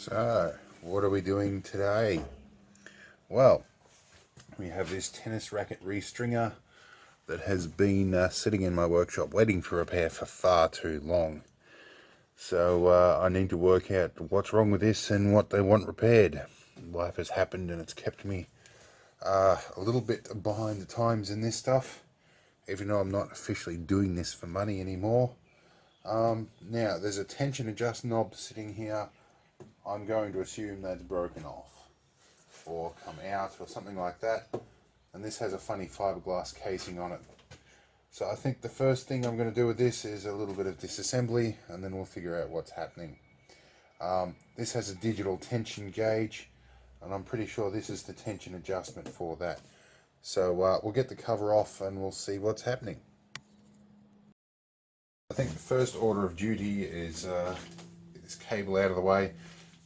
So, what are we doing today? Well, we have this tennis racket Re-stringer that has been sitting in my workshop waiting for repair for far too long. So I need to work out what's wrong with this and what they want repaired. Life has happened and it's kept me a little bit behind the times in this stuff, even though I'm not officially doing this for money anymore. Now, there's a tension adjust knob sitting here. I'm going to assume that's broken off or come out or something like that, and this has a funny fiberglass casing on it. So I think the first thing I'm going to do with this is a little bit of disassembly, and then we'll figure out what's happening. This has a digital tension gauge, and I'm pretty sure this is the tension adjustment for that. So we'll get the cover off and we'll see what's happening. I think the first order of duty is get this cable out of the way.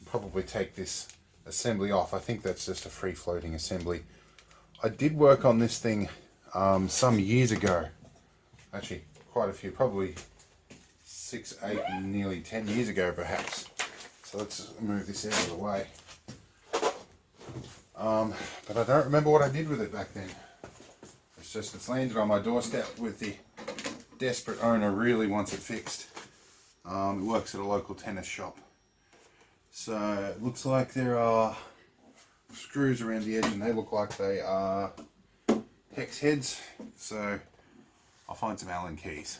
Probably take this assembly off. I think that's just a free floating assembly. I did work on this thing some years ago, actually quite a few, probably 6, 8, nearly 10 years ago perhaps. So let's move this out of the way. But I don't remember what I did with it back then. It's landed on my doorstep with the desperate owner really wants it fixed. It works at a local tennis shop. So it looks like there are screws around the edge and they look like they are hex heads. So I'll find some Allen keys.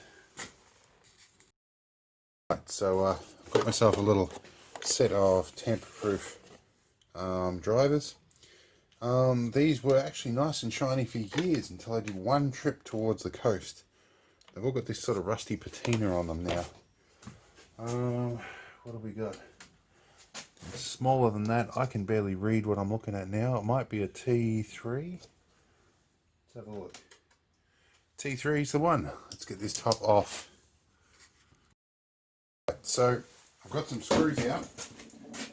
Right, so I've got myself a little set of tamper-proof drivers. These were actually nice and shiny for years until I did one trip towards the coast. They've all got this sort of rusty patina on them now. What have we got? It's smaller than that. I can barely read what I'm looking at now. It might be a T3. Let's have a look. T3 is the one. Let's get this top off. So I've got some screws out,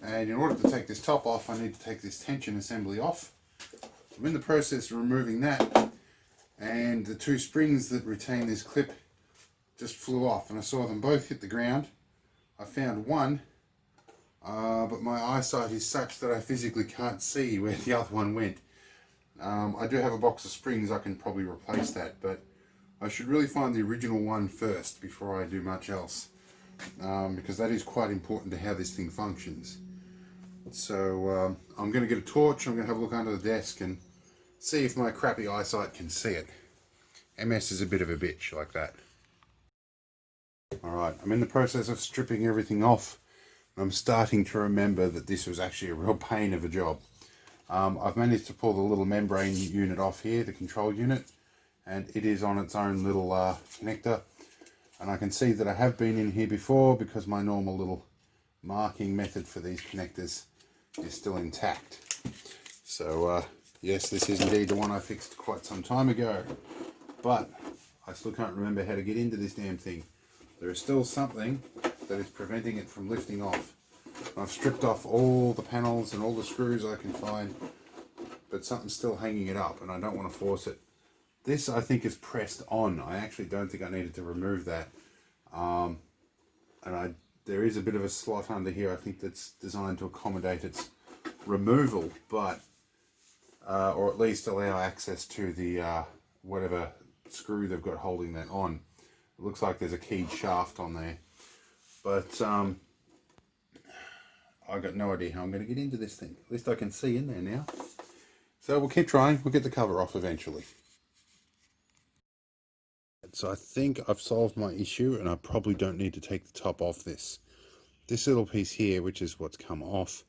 and in order to take this top off I need to take this tension assembly off. I'm in the process of removing that, and the two springs that retain this clip just flew off, and I saw them both hit the ground. I found one, but my eyesight is such that I physically can't see where the other one went. I do have a box of springs, I can probably replace that, but I should really find the original one first before I do much else, because that is quite important to how this thing functions. So I'm going to get a torch, I'm going to have a look under the desk and see if my crappy eyesight can see it. MS is a bit of a bitch like that. Alright, I'm in the process of stripping everything off. I'm starting to remember that this was actually a real pain of a job. I've managed to pull the little membrane unit off here, the control unit, and it is on its own little connector. And I can see that I have been in here before because my normal little marking method for these connectors is still intact. So yes, this is indeed the one I fixed quite some time ago, but I still can't remember how to get into this damn thing. There is still something that is preventing it from lifting off. I've stripped off all the panels and all the screws I can find, but something's still hanging it up and I don't want to force it. This I think is pressed on. I actually don't think I needed to remove that. There is a bit of a slot under here I think that's designed to accommodate its removal, but or at least allow access to the whatever screw they've got holding that on. It looks like there's a keyed shaft on there, but I got no idea how I'm going to get into this thing. At least I can see in there now. So we'll keep trying. We'll get the cover off eventually. So I think I've solved my issue, and I probably don't need to take the top off this. This little piece here, which is what's come off,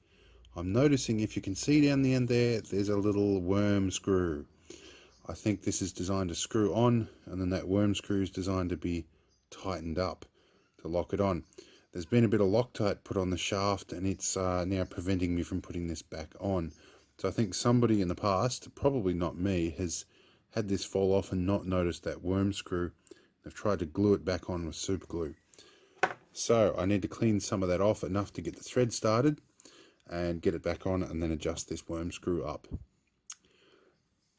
I'm noticing, if you can see down the end there, there's a little worm screw. I think this is designed to screw on, and then that worm screw is designed to be tightened up to lock it on. There's been a bit of Loctite put on the shaft, and it's now preventing me from putting this back on. So I think somebody in the past, probably not me, has had this fall off and not noticed that worm screw. They've tried to glue it back on with super glue. So I need to clean some of that off enough to get the thread started and get it back on, and then adjust this worm screw up.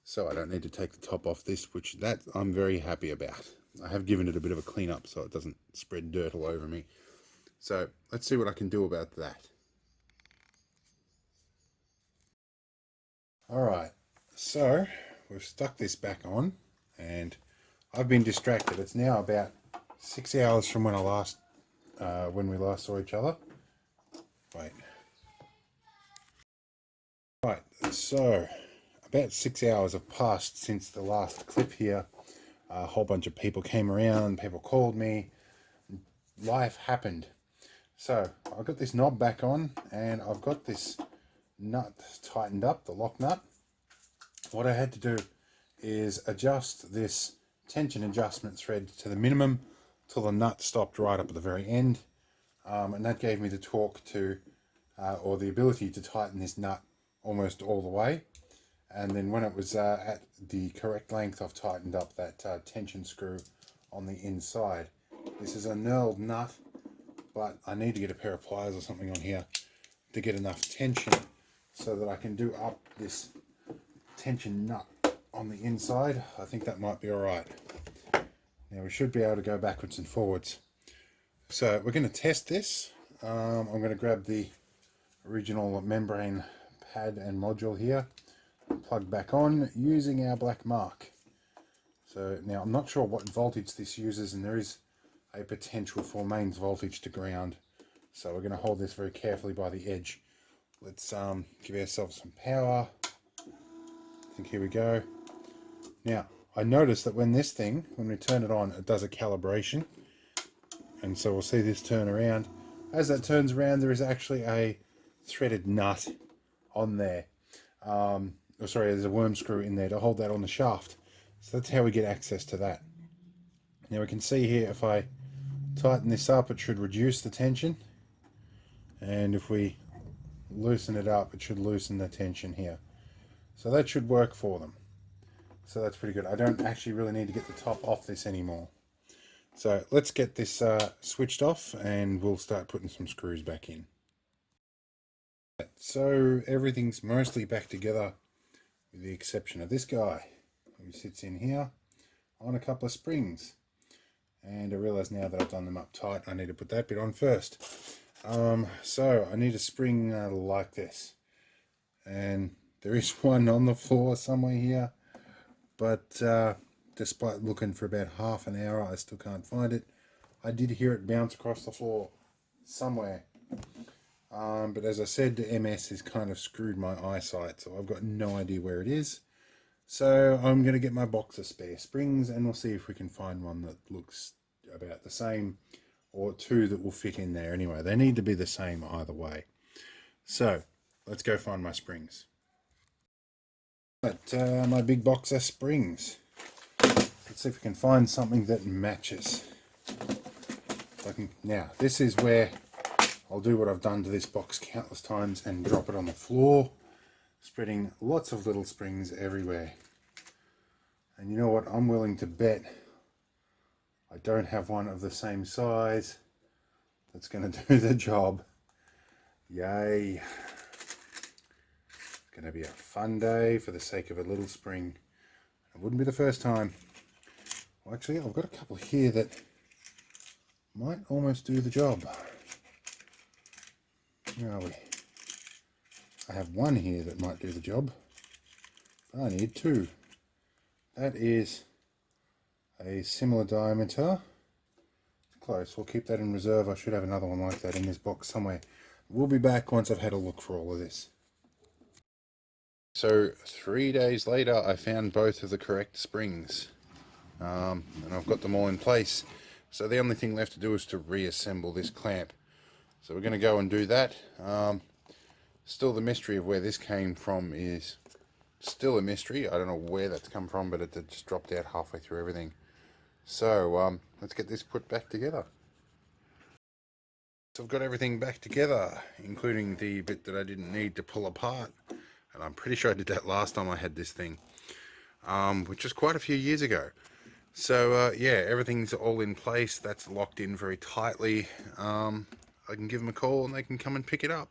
So I don't need to take the top off this, which that I'm very happy about. I have given it a bit of a clean up so it doesn't spread dirt all over me. So let's see what I can do about that. So we've stuck this back on, and I've been distracted. It's now about 6 hours from when we last saw each other. Wait. Right, so about 6 hours have passed since the last clip here. A whole bunch of people came around, people called me, life happened. So I've got this knob back on, and I've got this nut tightened up, the lock nut. What I had to do is adjust this tension adjustment thread to the minimum till the nut stopped right up at the very end, and that gave me the torque to or the ability to tighten this nut almost all the way. And then when it was at the correct length, I've tightened up that tension screw on the inside. This is a knurled nut, but I need to get a pair of pliers or something on here to get enough tension so that I can do up this tension nut on the inside. I think that might be alright. Now we should be able to go backwards and forwards. So we're going to test this. I'm going to grab the original membrane pad and module here, plug back on using our black mark. So now I'm not sure what voltage this uses, and there is a potential for mains voltage to ground. So we're going to hold this very carefully by the edge. Let's give ourselves some power. I think here we go. Now I noticed that when we turn it on, it does a calibration, and so we'll see this turn around. As that turns around, there is actually a threaded nut on there. There's a worm screw in there to hold that on the shaft. So that's how we get access to that. Now we can see here, if I tighten this up, it should reduce the tension, and if we loosen it up, it should loosen the tension here. So that should work for them. So that's pretty good. I don't actually really need to get the top off this anymore. So let's get this switched off, and we'll start putting some screws back in. So everything's mostly back together with the exception of this guy, who sits in here on a couple of springs. And I realise now that I've done them up tight, I need to put that bit on first. So I need a spring like this, and there is one on the floor somewhere here, but despite looking for about half an hour, I still can't find it. I did hear it bounce across the floor somewhere, but as I said, the MS has kind of screwed my eyesight, so I've got no idea where it is. So I'm going to get my box of spare springs, and we'll see if we can find one that looks about the same, or two that will fit in there anyway. They need to be the same either way. So let's go find my springs. My big box of springs. Let's see if we can find something that matches. Now this is where I'll do what I've done to this box countless times and drop it on the floor, spreading lots of little springs everywhere. And you know what, I'm willing to bet I don't have one of the same size that's going to do the job. Yay. It's going to be a fun day for the sake of a little spring. It wouldn't be the first time. Well, actually, I've got a couple here that might almost do the job. Where are we? I have one here that might do the job. I need two. That is a similar diameter. Close. We'll keep that in reserve. I should have another one like that in this box somewhere. We'll be back once I've had a look for all of this. So 3 days later, I found both of the correct springs, and I've got them all in place. So the only thing left to do is to reassemble this clamp. So we're going to go and do that. Still, the mystery of where this came from is still a mystery. I don't know where that's come from, but it just dropped out halfway through everything. So let's get this put back together. So I've got everything back together, including the bit that I didn't need to pull apart. And I'm pretty sure I did that last time I had this thing, which was quite a few years ago. So yeah, everything's all in place. That's locked in very tightly. I can give them a call and they can come and pick it up.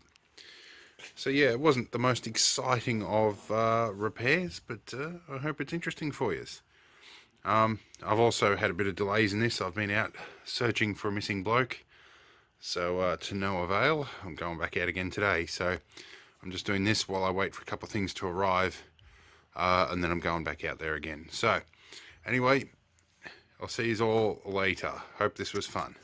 So yeah, it wasn't the most exciting of repairs, but I hope it's interesting for you. I've also had a bit of delays in this. I've been out searching for a missing bloke, so to no avail. I'm going back out again today, so I'm just doing this while I wait for a couple of things to arrive. and then I'm going back out there again. So anyway, I'll see you all later. Hope this was fun.